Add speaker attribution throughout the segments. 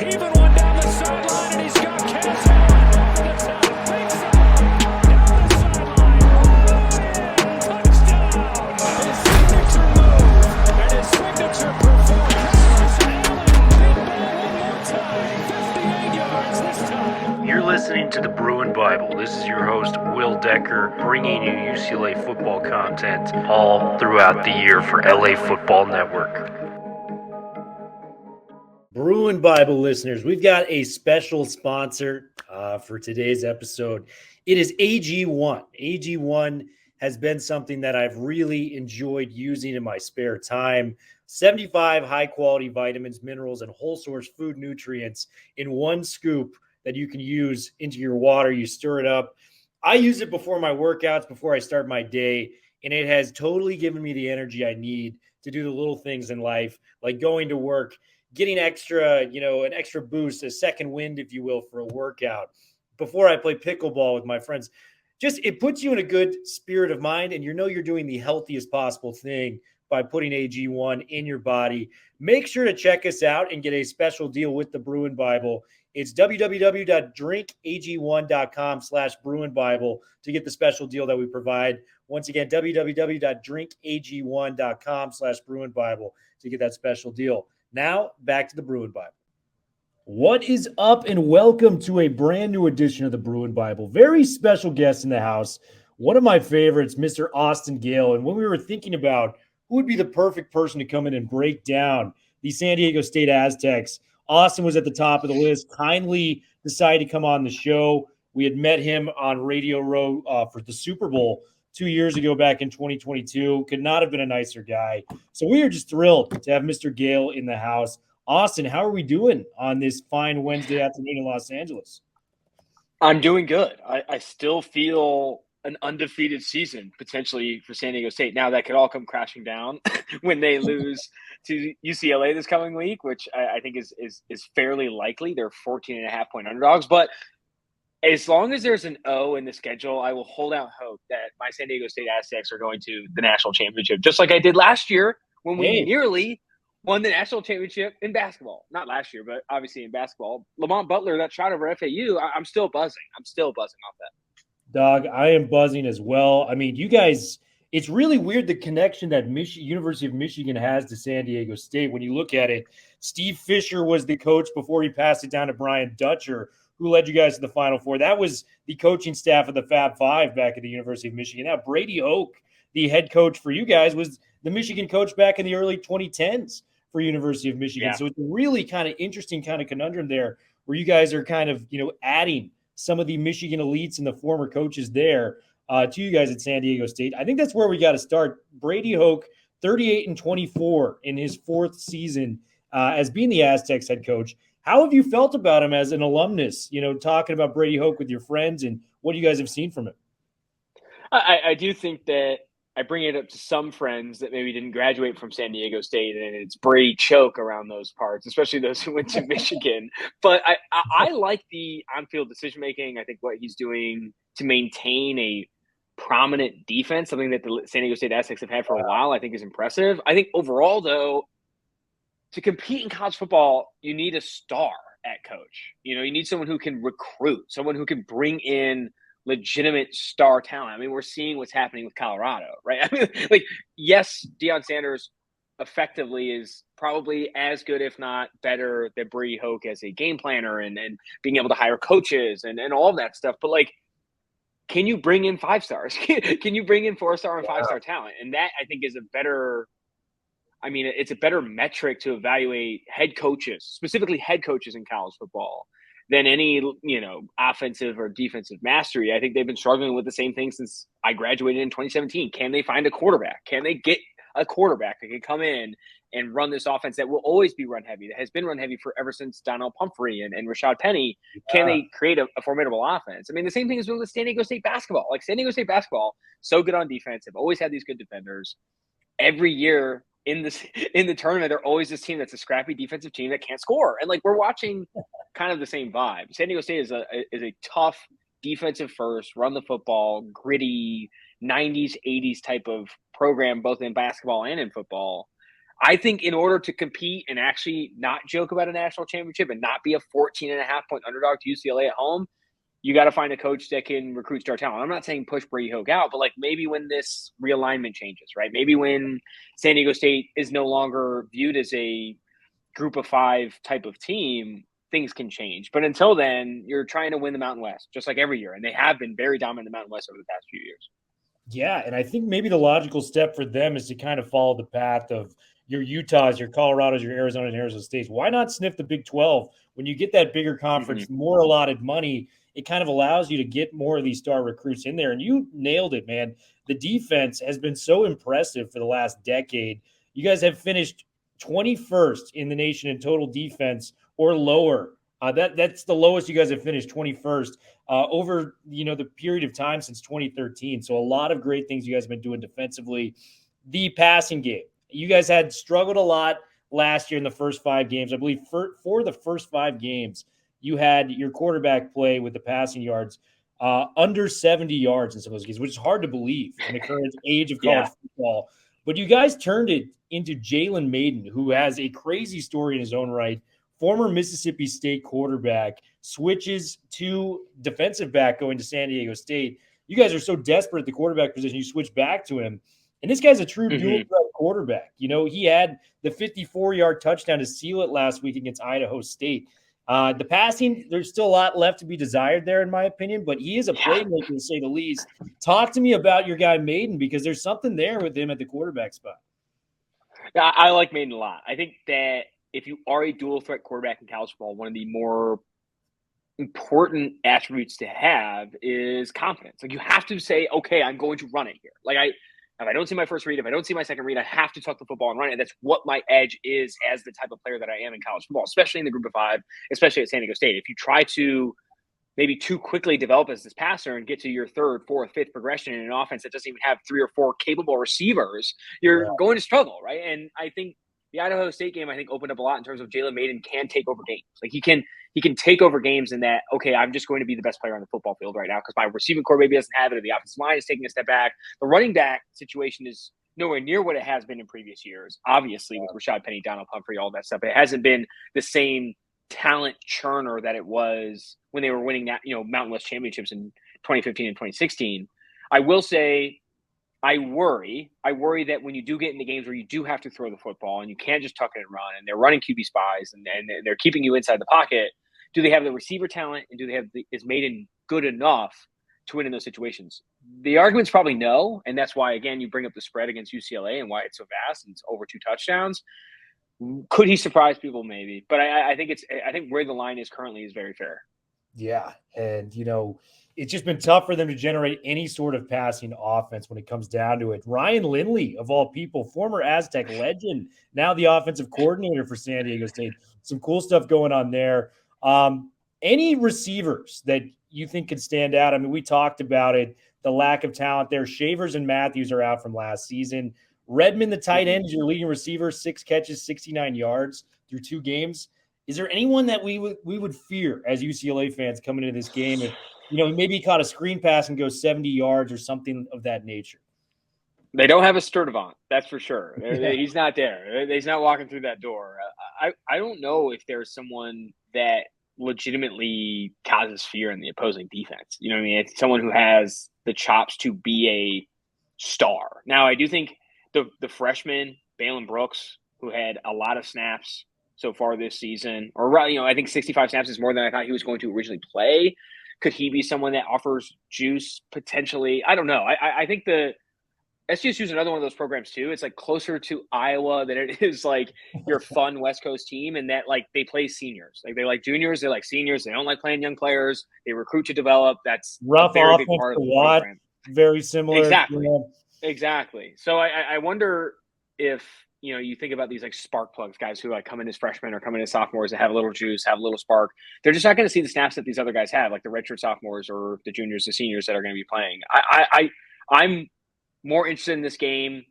Speaker 1: Even one down the sideline, and he's got Cass over the top. Big side. Down the sideline. Touchdown. His signature move and his signature performance. Allen, big ball one more time. 58 yards this time.
Speaker 2: You're listening to the Bruin Bible. This is your host, Will Decker, bringing you UCLA football content all throughout the year for LA Football Network. Bruin Bible listeners, we've got a special sponsor for today's episode. It is AG1. AG1 has been something that I've really enjoyed using in my spare time. 75 high-quality vitamins, minerals, and whole source food nutrients in one scoop that you can use into your water. You stir it up. I use it before my workouts, before I start my day, and it has totally given me the energy I need to do the little things in life, like going to work, getting extra, an extra boost, a second wind, if you will, for a workout. Before I play pickleball with my friends, just it puts you in a good spirit of mind, and you're doing the healthiest possible thing by putting AG1 in your body. Make sure to check us out and get a special deal with the Bruin Bible. It's www.drinkag1.com/BruinBible to get the special deal that we provide. Once again, www.drinkag1.com/BruinBible to get that special deal. Now, back to the Bruin Bible. What is up, and welcome to a brand new edition of the Bruin Bible. Very special guest in the house, one of my favorites, Mr. Austin Gayle. And when we were thinking about who would be the perfect person to come in and break down the San Diego State Aztecs, Austin was at the top of the list, kindly decided to come on the show. We had met him on Radio Row for the Super Bowl 2 years ago back in 2022. Could not have been a nicer guy. So we are just thrilled to have Mr. Gayle in the house. Austin, how are we doing on this fine Wednesday afternoon in Los Angeles?
Speaker 3: I'm doing good. I still feel an undefeated season potentially for San Diego State. Now that could all come crashing down when they lose to UCLA this coming week, which I think is fairly likely. They're 14.5-point underdogs. But as long as there's an O in the schedule, I will hold out hope that my San Diego State Aztecs are going to the national championship, just like I did last year when we nearly won the national championship in basketball. Not last year, but obviously in basketball. Lamont Butler, that shot over FAU, I'm still buzzing. I'm still buzzing off that.
Speaker 2: Dog, I am buzzing as well. I mean, you guys, it's really weird the connection that University of Michigan has to San Diego State. When you look at it, Steve Fisher was the coach before he passed it down to Brian Dutcher, who led you guys to the Final Four. That was the coaching staff of the Fab Five back at the University of Michigan. Now, Brady Hoke, the head coach for you guys, was the Michigan coach back in the early 2010s for University of Michigan. Yeah. So it's a really kind of interesting kind of conundrum there where you guys are kind of, adding some of the Michigan elites and the former coaches there to you guys at San Diego State. I think that's where we got to start. Brady Hoke, 38-24 in his fourth season as being the Aztecs head coach. How have you felt about him as an alumnus, talking about Brady Hoke with your friends, and what you guys have seen from him?
Speaker 3: I do think that I bring it up to some friends that maybe didn't graduate from San Diego State, and it's Brady choke around those parts, especially those who went to Michigan. But I like the on-field decision-making. I think what he's doing to maintain a prominent defense, something that the San Diego State Aztecs have had for a while, I think is impressive. I think overall, though, to compete in college football, you need a star at coach. You need someone who can recruit, someone who can bring in legitimate star talent. I mean, we're seeing what's happening with Colorado, right? I mean, yes, Deion Sanders effectively is probably as good, if not better, than Brady Hoke as a game planner and being able to hire coaches and all of that stuff. But, can you bring in 5 stars? Can you bring in 4-star and 5-star talent? And that, I think, is it's a better metric to evaluate head coaches, specifically head coaches in college football, than any, offensive or defensive mastery. I think they've been struggling with the same thing since I graduated in 2017. Can they find a quarterback? Can they get a quarterback that can come in and run this offense that will always be run heavy, that has been run heavy for ever since Donnell Pumphrey and Rashad Penny? Can they create a formidable offense? I mean, the same thing is with San Diego State basketball. San Diego State basketball, so good on defense. They've always had these good defenders. Every year in the tournament, they're always this team that's a scrappy defensive team that can't score. And we're watching kind of the same vibe. San Diego State is a tough defensive first, run the football, gritty 90s, 80s type of program, both in basketball and in football. I think in order to compete and actually not joke about a national championship and not be a 14.5-point underdog to UCLA at home, you got to find a coach that can recruit star talent. I'm not saying push Brady Hoke out, but like maybe when this realignment changes, right? Maybe when San Diego State is no longer viewed as a group of 5 type of team, things can change. But until then, you're trying to win the Mountain West, just like every year. And they have been very dominant in the Mountain West over the past few years.
Speaker 2: Yeah, and I think maybe the logical step for them is to kind of follow the path of your Utahs, your Colorados, your Arizona, and Arizona States. Why not sniff the Big 12? When you get that bigger conference, more allotted money, it kind of allows you to get more of these star recruits in there. And you nailed it, man. The defense has been so impressive for the last decade. You guys have finished 21st in the nation in total defense or lower. That's the lowest you guys have finished, 21st, over the period of time since 2013. So a lot of great things you guys have been doing defensively. The passing game, you guys had struggled a lot last year in the first 5 games. I believe for the first 5 games, you had your quarterback play with the passing yards under 70 yards in some of those games, which is hard to believe in the current age of college football. But you guys turned it into Jalen Maiden, who has a crazy story in his own right. Former Mississippi State quarterback, switches to defensive back going to San Diego State. You guys are so desperate at the quarterback position, you switch back to him. And this guy's a true dual threat quarterback. He had the 54-yard touchdown to seal it last week against Idaho State. The passing, there's still a lot left to be desired there, in my opinion, but he is a playmaker, to say the least. Talk to me about your guy Maiden, because there's something there with him at the quarterback spot.
Speaker 3: Yeah, I like Maiden a lot. I think that if you are a dual threat quarterback in college football, one of the more important attributes to have is confidence. Like, you have to say, okay, I'm going to run it here. Like, if I don't see my first read, if I don't see my second read, I have to tuck the football and run it. That's what my edge is as the type of player that I am in college football, especially in the group of 5, especially at San Diego State. If you try to maybe too quickly develop as this passer and get to your 3rd, 4th, 5th progression in an offense that doesn't even have 3 or 4 capable receivers, you're going to struggle, right? And I think the Idaho State game, I think, opened up a lot in terms of Jalen Maiden can take over games. Like, he can take over games in that, okay, I'm just going to be the best player on the football field right now because my receiving core maybe doesn't have it, or the offensive line is taking a step back. The running back situation is nowhere near what it has been in previous years. Obviously, with Rashad Penny, Donald Humphrey, all that stuff, it hasn't been the same talent churner that it was when they were winning that, Mountain West championships in 2015 and 2016. I will say, I worry that when you do get into games where you do have to throw the football and you can't just tuck it and run, and they're running QB spies and they're keeping you inside the pocket, do they have the receiver talent, and do they have is Maiden good enough to win in those situations? The argument's probably no, and that's why, again, you bring up the spread against UCLA and why it's so vast and it's over 2 touchdowns. Could he surprise people? Maybe, but I think where the line is currently is very fair.
Speaker 2: Yeah, and it's just been tough for them to generate any sort of passing offense when it comes down to it. Ryan Lindley, of all people, former Aztec legend, now the offensive coordinator for San Diego State. Some cool stuff going on there. Any receivers that you think could stand out? I mean, we talked about it, the lack of talent there. Shavers and Matthews are out from last season. Redmond, the tight end, is your leading receiver, 6 catches, 69 yards through 2 games. Is there anyone that we would fear as UCLA fans coming into this game if, maybe he caught a screen pass and goes 70 yards or something of that nature?
Speaker 3: They don't have a Sturdivant, that's for sure. He's not there. He's not walking through that door. I don't know if there's someone that legitimately causes fear in the opposing defense. You know what I mean? It's someone who has the chops to be a star. Now, I do think the freshman, Balin Brooks, who had a lot of snaps so far this season, or I think 65 snaps is more than I thought he was going to originally play. Could he be someone that offers juice potentially? I don't know. I think the SDSU is another one of those programs too. It's like closer to Iowa than it is like your fun West Coast team, and that like they play seniors. Like they like juniors, they like seniors. They don't like playing young players. They recruit to develop. That's
Speaker 2: rough
Speaker 3: a very
Speaker 2: offense
Speaker 3: big part of
Speaker 2: to
Speaker 3: the
Speaker 2: watch.
Speaker 3: program.
Speaker 2: Very similar.
Speaker 3: Exactly. So I wonder if you think about these like spark plugs, guys who like come in as freshmen or come in as sophomores and have a little juice, have a little spark. They're just not going to see the snaps that these other guys have, like the redshirt sophomores or the juniors, the seniors that are going to be playing. I'm more interested in this game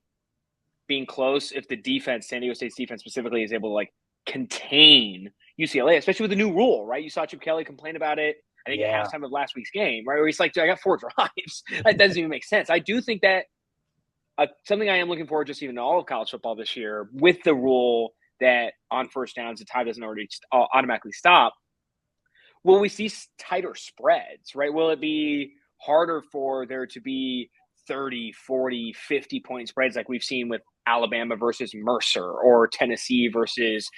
Speaker 3: being close if the defense, San Diego State's defense specifically, is able to like contain UCLA, especially with the new rule, right? You saw Chip Kelly complain about it, I think, at halftime of last week's game, right? Where he's like, I got 4 drives. That doesn't even make sense. I do think that something I am looking forward to just even all of college football this year with the rule that on first downs the tie doesn't already automatically stop. Will we see tighter spreads, right? Will it be harder for there to be 30, 40, 50-point spreads like we've seen with Alabama versus Mercer or Tennessee versus,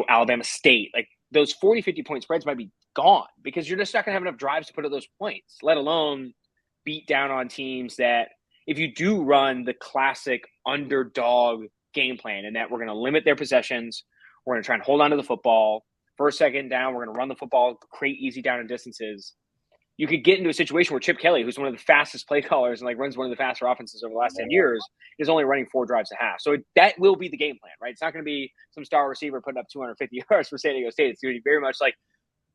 Speaker 3: Alabama State? Like those 40, 50-point spreads might be gone because you're just not going to have enough drives to put up those points, let alone beat down on teams that if you do run the classic underdog game plan and that we're going to limit their possessions, we're going to try and hold on to the football. First, second down, we're going to run the football, create easy down and distances. You could get into a situation where Chip Kelly, who's one of the fastest play callers and runs one of the faster offenses over the last 10 years, is only running 4 drives a half. So that will be the game plan, right? It's not going to be some star receiver putting up 250 yards for San Diego State. It's going to be very much like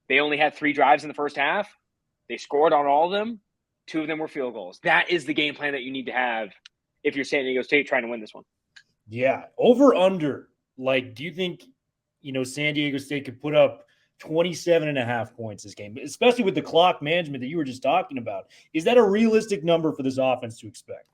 Speaker 3: they only had 3 drives in the first half. They scored on all of them. 2 of them were field goals. That is the game plan that you need to have if you're San Diego State trying to win this one.
Speaker 2: Yeah. Over under. Do you think, San Diego State could put up 27.5 points this game, especially with the clock management that you were just talking about? Is that a realistic number for this offense to expect?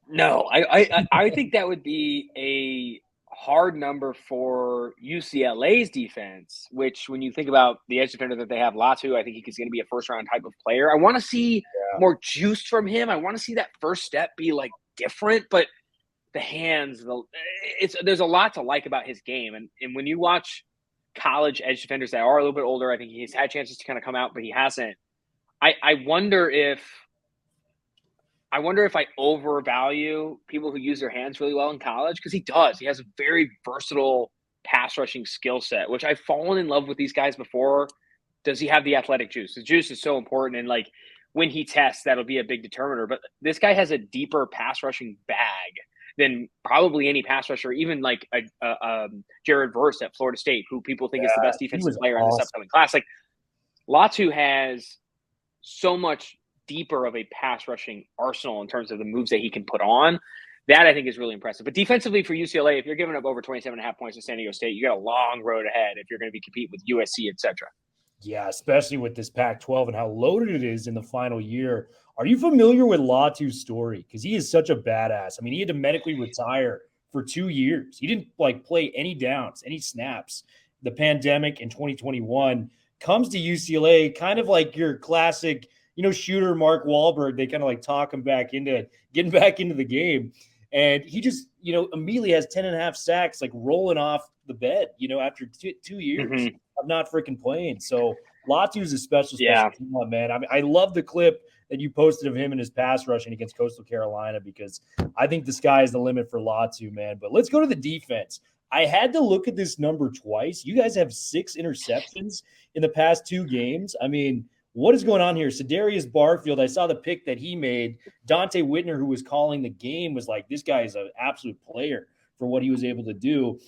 Speaker 3: No, I think that would be a hard number for UCLA's defense, which when you think about the edge defender that they have, Latu, I think he's going to be a first-round type of player. I want to see more juice from him. I want to see that first step be different, but the hands, there's a lot to like about his game. And when you watch college edge defenders that are a little bit older, I think he's had chances to kind of come out, but he hasn't. I wonder if I overvalue people who use their hands really well in college, because he does. He has a very versatile pass rushing skill set, which I've fallen in love with these guys before. Does he have the athletic juice? The juice is so important, and when he tests, that'll be a big determiner. But this guy has a deeper pass rushing bag than probably any pass rusher, even Jared Verse at Florida State, who people think is the best defensive player in this upcoming class. Latu has so much deeper of a pass rushing arsenal in terms of the moves that he can put on. That I think is really impressive. But defensively for UCLA, if you're giving up over 27.5 points to San Diego State, you got a long road ahead if you're going to be competing with USC, et cetera.
Speaker 2: Yeah, especially with this Pac-12 and how loaded it is in the final year. Are you familiar with Latu's story? Because he is such a badass. I mean, he had to medically retire for 2 years. He didn't play any downs, any snaps. The pandemic in 2021 comes to UCLA, kind of like your classic, shooter Mark Wahlberg. They kind of talk him back into getting back into the game. And he just, immediately has 10.5 sacks, rolling off the bed, after 2 years of not freaking playing. So Latu is a special talent, man. I mean, I love the clip that you posted of him and his pass rushing against Coastal Carolina, because I think the sky is the limit for Latu, man. But let's go to the defense. I had to look at this number twice. You guys have 6 interceptions in the past 2 games. I mean, what is going on here? Sedarius Barfield, I saw the pick that he made. Dante Whitner, who was calling the game, was like, this guy is an absolute player for what he was able to do.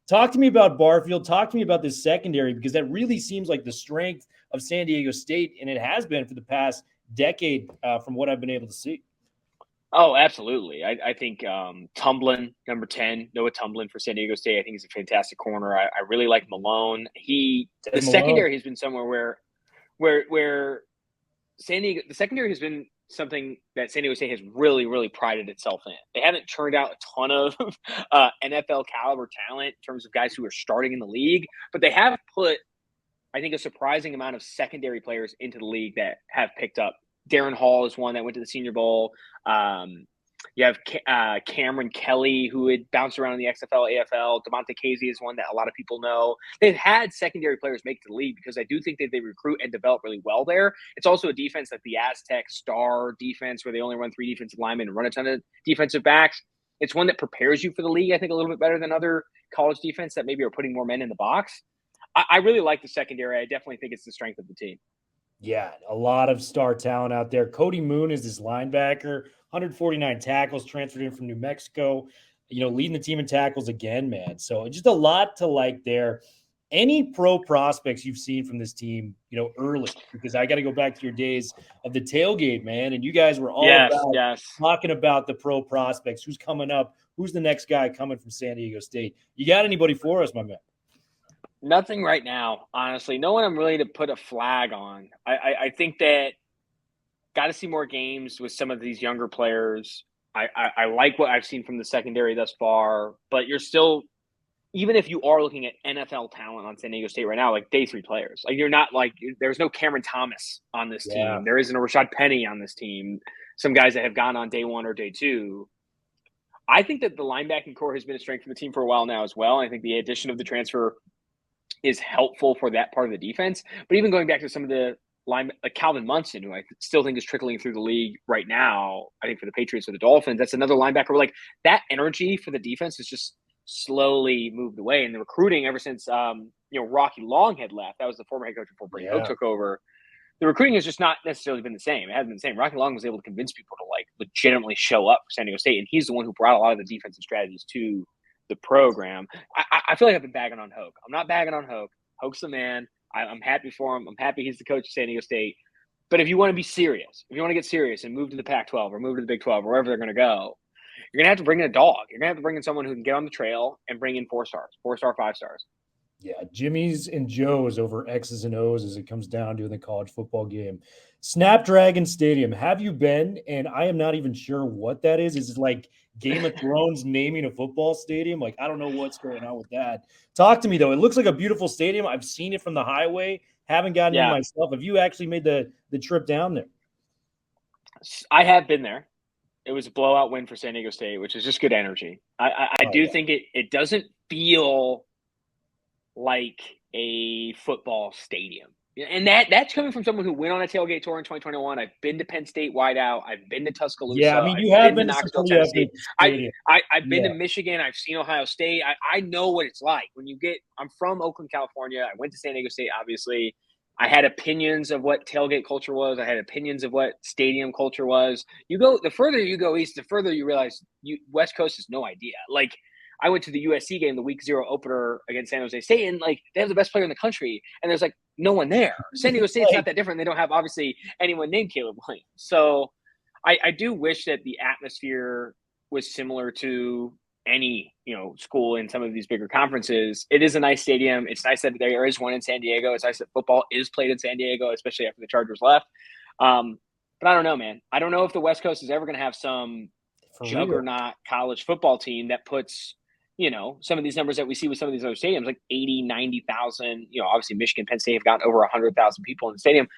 Speaker 2: Talk to me about Barfield. Talk to me about this secondary, because that really seems like the strength of San Diego State, and it has been for the past decade from what I've been able to see.
Speaker 3: Oh, absolutely. I think Tumblin, number 10, Noah Tumblin for San Diego State, I think he's a fantastic corner. I really like Malone. Secondary has been somewhere where San Diego, the secondary has been something that San Diego State has really, really prided itself in. They haven't turned out a ton of NFL caliber talent in terms of guys who are starting in the league, but they have put, I think, a surprising amount of secondary players into the league that have picked up. Darren Hall is one that went to the Senior Bowl. You have Cameron Kelly, who had bounced around in the XFL, AFL. Devontae Casey is one that a lot of people know. They've had secondary players make it to the league because I do think that they recruit and develop really well there. It's also a defense like the Aztec Star defense, where they only run 3 defensive linemen and run a ton of defensive backs. It's one that prepares you for the league, I think, a little bit better than other college defense that maybe are putting more men in the box. I really like the secondary. I definitely think it's the strength of the team.
Speaker 2: Yeah, a lot of star talent out there. Cody Moon is this linebacker, 149 tackles, transferred in from New Mexico, leading the team in tackles again, man. So just a lot to like there. Any pro prospects you've seen from this team, early? Because I got to go back to your days of the tailgate, man, and you guys were all talking about the pro prospects. Who's coming up? Who's the next guy coming from San Diego State? You got anybody for us, my man?
Speaker 3: Nothing right now, honestly. No one I'm really to put a flag on. I think that got to see more games with some of these younger players. I like what I've seen from the secondary thus far, but you're still, even if you are looking at NFL talent on San Diego State right now, like day 3 players, like you're not like, there's no Cameron Thomas on this
Speaker 2: Yeah.
Speaker 3: team. There isn't a Rashad Penny on this team. Some guys that have gone on day 1 or day 2. I think that the linebacking core has been a strength for the team for a while now as well. I think the addition of the transfer is helpful for that part of the defense. But even going back to some of the line, like Calvin Munson, who I still think is trickling through the league right now, I think for the Patriots or the Dolphins, that's another linebacker where, like, that energy for the defense is just slowly moved away. And the recruiting ever since Rocky Long had left, that was the former head coach before Brady Hoke took over. The recruiting has just not necessarily been the same. It hasn't been the same. Rocky Long was able to convince people to like legitimately show up for San Diego State, and he's the one who brought a lot of the defensive strategies to the program. I feel like I've been bagging on Hoke. I'm not bagging on Hoke. Hoke's the man. I'm happy for him. I'm happy he's the coach of San Diego State. But if you want to be serious, if you want to get serious and move to the Pac-12 or move to the Big 12 or wherever they're going to go, you're going to have to bring in a dog. You're going to have to bring in someone who can get on the trail and bring in 4 stars, 4-star, 5 stars.
Speaker 2: Yeah, Jimmy's and Joe's over X's and O's as it comes down to the college football game. Snapdragon Stadium, have you been? And I am not even sure what that is. Is it like Game of Thrones naming a football stadium? Like, I don't know what's going on with that. Talk to me, though. It looks like a beautiful stadium. I've seen it from the highway. Haven't gotten in myself. Have you actually made the trip down there?
Speaker 3: I have been there. It was a blowout win for San Diego State, which is just good energy. I do think it doesn't feel like a football stadium. And that's coming from someone who went on a tailgate tour in 2021. I've been to Penn State Wideout. I've been to Tuscaloosa.
Speaker 2: Yeah, I mean, you have been to
Speaker 3: Knoxville,
Speaker 2: some
Speaker 3: Tennessee.
Speaker 2: stadium.
Speaker 3: I've been to Michigan. I've seen Ohio State. I know what it's like. I'm from Oakland, California. I went to San Diego State, obviously. I had opinions of what tailgate culture was. I had opinions of what stadium culture was. The further you go east, the further you realize West Coast has no idea. Like, I went to the USC game, the week 0 opener against San Jose State, and like they have the best player in the country, and there's like no one there. San Diego State's not that different. They don't have obviously anyone named Caleb Williams. So I do wish that the atmosphere was similar to any school in some of these bigger conferences. It is a nice stadium. It's nice that there is one in San Diego. It's nice that football is played in San Diego, especially after the Chargers left. But I don't know, man. I don't know if the West Coast is ever going to have some juggernaut college football team that puts some of these numbers that we see with some of these other stadiums, like 80, 90,000, obviously Michigan, Penn State have gotten over 100,000 people in the stadium.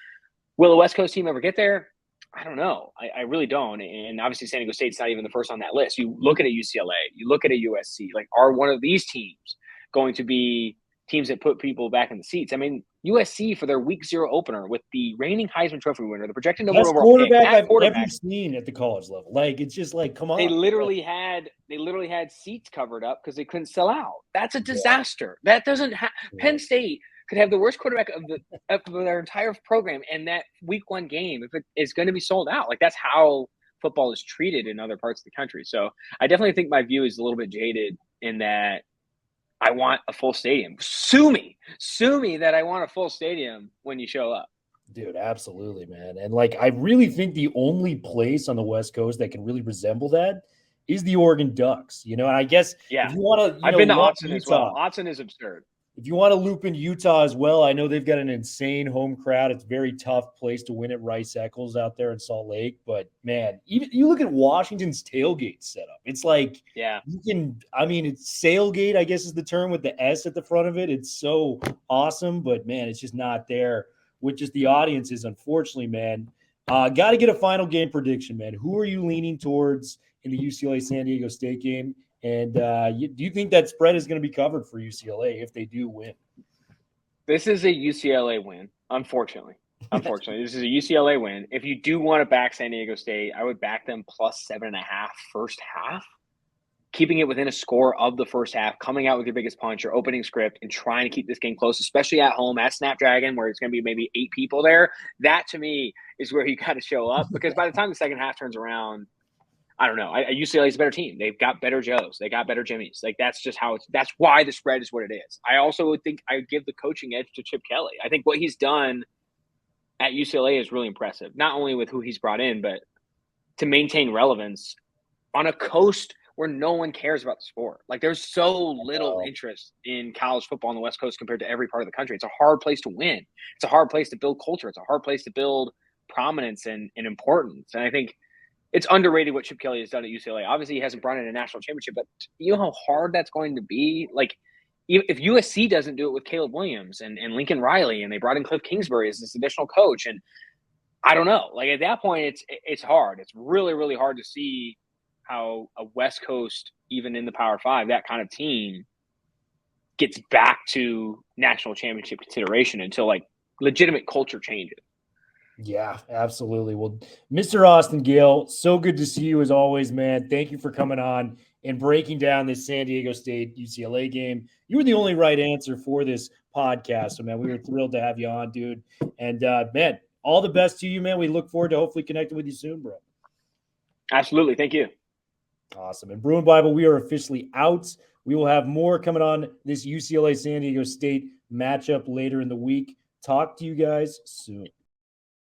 Speaker 3: Will the West Coast team ever get there? I don't know. I really don't. And obviously San Diego State's not even the first on that list. You look at a UCLA, you look at a USC, like, are one of these teams going to be teams that put people back in the seats? I mean, USC for their week 0 opener with the reigning Heisman Trophy winner, the projected number
Speaker 2: best
Speaker 3: overall
Speaker 2: quarterback
Speaker 3: I've
Speaker 2: ever seen at the college level. Like, it's just like, come on.
Speaker 3: They literally had seats covered up because they couldn't sell out. That's a disaster. That doesn't Penn State could have the worst quarterback of their entire program, and that week 1 game, if it is going to be sold out, like, that's how football is treated in other parts of the country. So I definitely think my view is a little bit jaded in that I want a full stadium. Sue me that I want a full stadium when you show up.
Speaker 2: Dude, absolutely, man. And like, I really think the only place on the West Coast that can really resemble that is the Oregon Ducks. And I guess if you want to,
Speaker 3: I've been to Austin as well. Austin is absurd.
Speaker 2: If you want to loop in Utah as well, I know they've got an insane home crowd. It's a very tough place to win at Rice-Eccles out there in Salt Lake. But man, even you look at Washington's tailgate setup. It's like, it's Sailgate, I guess is the term, with the S at the front of it. It's so awesome, but man, it's just not there with just the audiences, unfortunately, man. Got to get a final game prediction, man. Who are you leaning towards in the UCLA San Diego State game? And do you think that spread is going to be covered for UCLA if they do win?
Speaker 3: This is a UCLA win, unfortunately. This is a UCLA win. If you do want to back San Diego State, I would back them plus 7.5 first half, keeping it within a score of the first half, coming out with your biggest punch, your opening script, and trying to keep this game close, especially at home at Snapdragon, where it's going to be maybe 8 people there. That, to me, is where you got to show up, because by the time the second half turns around, I don't know. UCLA is a better team. They've got better Joes. They got better Jimmies. Like, that's just that's why the spread is what it is. I also would think I would give the coaching edge to Chip Kelly. I think what he's done at UCLA is really impressive, not only with who he's brought in, but to maintain relevance on a coast where no one cares about the sport. Like, there's so little interest in college football on the West Coast compared to every part of the country. It's a hard place to win. It's a hard place to build culture. It's a hard place to build prominence and importance. And I think it's underrated what Chip Kelly has done at UCLA. Obviously, he hasn't brought in a national championship, but you know how hard that's going to be? Like, if USC doesn't do it with Caleb Williams and Lincoln Riley, and they brought in Cliff Kingsbury as this additional coach, and I don't know. Like, at that point, it's hard. It's really, really hard to see how a West Coast, even in the Power Five, that kind of team gets back to national championship consideration until, like, legitimate culture changes.
Speaker 2: Yeah, absolutely. Well, Mr. Austin Gayle, so good to see you as always, man. Thank you for coming on and breaking down this San Diego State UCLA game. You were the only right answer for this podcast. So, man, we were thrilled to have you on, dude. And, man, all the best to you, man. We look forward to hopefully connecting with you soon, bro.
Speaker 3: Absolutely. Thank you.
Speaker 2: Awesome. And Bruin Bible, we are officially out. We will have more coming on this UCLA San Diego State matchup later in the week. Talk to you guys soon.